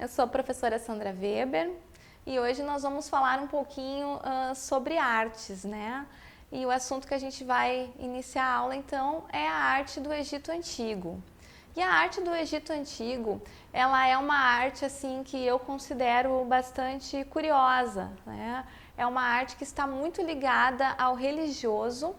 Eu sou a professora Sandra Weber e hoje nós vamos falar um pouquinho sobre artes, né? E o assunto que a gente vai iniciar a aula então é a arte do Egito Antigo. E a arte do Egito Antigo, ela é uma arte assim que eu considero bastante curiosa, né? É uma arte que está muito ligada ao religioso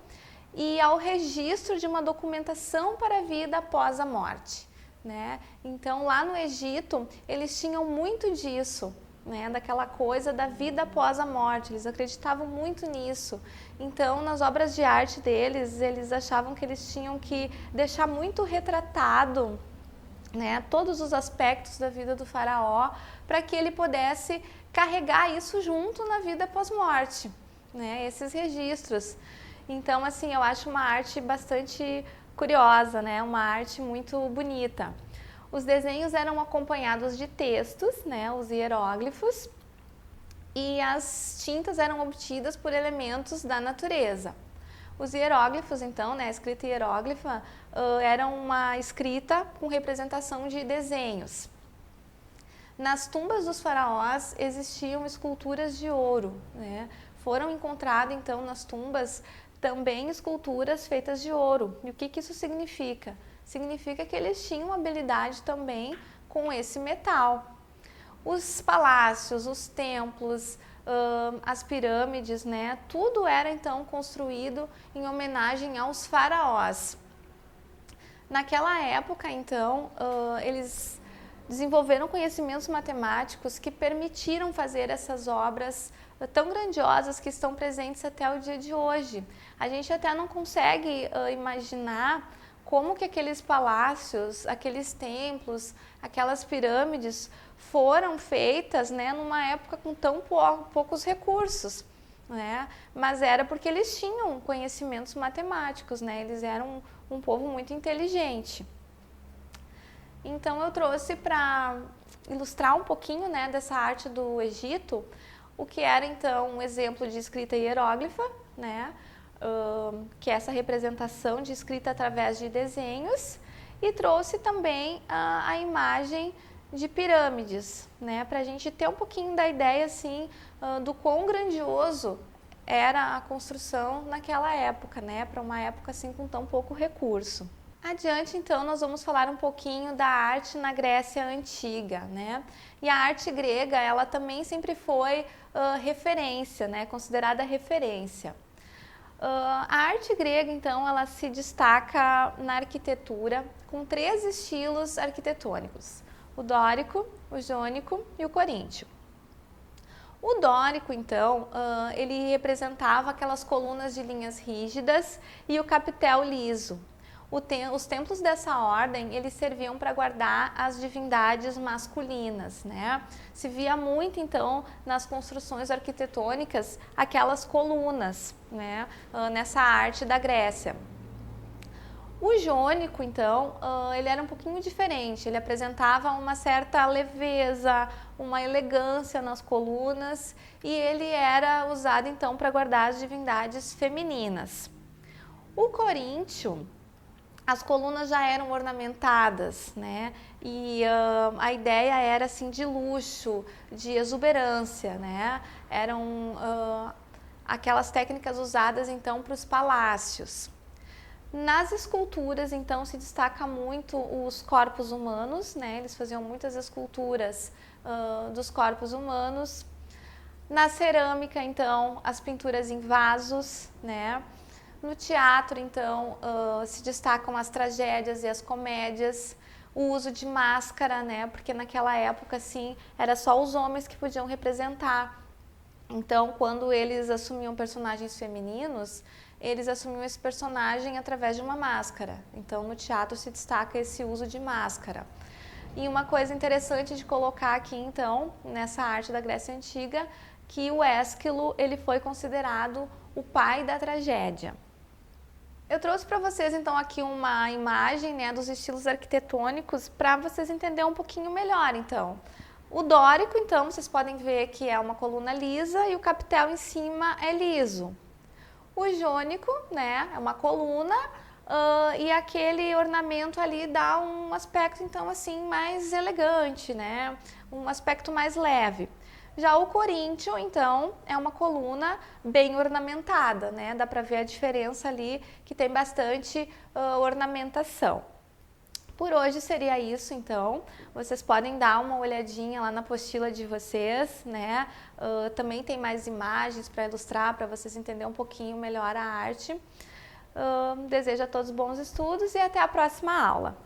e ao registro de uma documentação para a vida após a morte, né? Então lá no Egito eles tinham muito disso, né? Daquela coisa da vida após a morte, eles acreditavam muito nisso. Então nas obras de arte deles, eles achavam que eles tinham que deixar muito retratado, né, todos os aspectos da vida do faraó para que ele pudesse carregar isso junto na vida pós-morte, né, esses registros. Então, assim, eu acho uma arte bastante curiosa, né, uma arte muito bonita. Os desenhos eram acompanhados de textos, né, os hieróglifos, e as tintas eram obtidas por elementos da natureza. Os hieróglifos, então, né, a escrita hieróglifa, era uma escrita com representação de desenhos. Nas tumbas dos faraós existiam esculturas de ouro, né? Foram encontradas, então, nas tumbas também esculturas feitas de ouro. E o que isso significa? Significa que eles tinham habilidade também com esse metal. Os palácios, os templos, as pirâmides, né? Tudo era então construído em homenagem aos faraós. Naquela época, então, eles desenvolveram conhecimentos matemáticos que permitiram fazer essas obras tão grandiosas que estão presentes até o dia de hoje. A gente até não consegue imaginar como que aqueles palácios, aqueles templos, aquelas pirâmides foram feitas, né, numa época com tão poucos recursos, né? Mas era porque eles tinham conhecimentos matemáticos, né? Eles eram um povo muito inteligente. Então eu trouxe para ilustrar um pouquinho, né, dessa arte do Egito, o que era então um exemplo de escrita hieróglifa, né? Que é essa representação de escrita através de desenhos, e trouxe também a imagem de pirâmides, né, para a gente ter um pouquinho da ideia assim do quão grandioso era a construção naquela época, né, para uma época assim com tão pouco recurso. Adiante, então, nós vamos falar um pouquinho da arte na Grécia Antiga, né? E a arte grega, ela também sempre foi referência, né, considerada referência. A arte grega, então, ela se destaca na arquitetura com 3 estilos arquitetônicos: o dórico, o jônico e o coríntio. O dórico, então, ele representava aquelas colunas de linhas rígidas e o capitel liso. Os templos dessa ordem, eles serviam para guardar as divindades masculinas, né? Se via muito, então, nas construções arquitetônicas, aquelas colunas, né? Nessa arte da Grécia. O jônico, então, ele era um pouquinho diferente, ele apresentava uma certa leveza, uma elegância nas colunas, e ele era usado, então, para guardar as divindades femininas. O coríntio, as colunas já eram ornamentadas, né? E a ideia era assim de luxo, de exuberância, né? Eram aquelas técnicas usadas então para os palácios. Nas esculturas, então, se destaca muito os corpos humanos, né? Eles faziam muitas esculturas dos corpos humanos. Na cerâmica, então, as pinturas em vasos, né? No teatro, então, se destacam as tragédias e as comédias, o uso de máscara, né? Porque naquela época, assim, era só os homens que podiam representar. Então, quando eles assumiam personagens femininos, eles assumiam esse personagem através de uma máscara. Então, no teatro se destaca esse uso de máscara. E uma coisa interessante de colocar aqui, então, nessa arte da Grécia Antiga, que o Ésquilo, ele foi considerado o pai da tragédia. Eu trouxe para vocês, então, aqui uma imagem, né, dos estilos arquitetônicos para vocês entenderem um pouquinho melhor, então. O dórico, então, vocês podem ver que é uma coluna lisa e o capitel em cima é liso. O jônico, né, é uma coluna e aquele ornamento ali dá um aspecto então assim mais elegante, né? Um aspecto mais leve. Já o Corinthian, então, é uma coluna bem ornamentada, né? Dá para ver a diferença ali, que tem bastante ornamentação. Por hoje seria isso, então. Vocês podem dar uma olhadinha lá na apostila de vocês, né? Também tem mais imagens para ilustrar, para vocês entenderem um pouquinho melhor a arte. Desejo a todos bons estudos e até a próxima aula.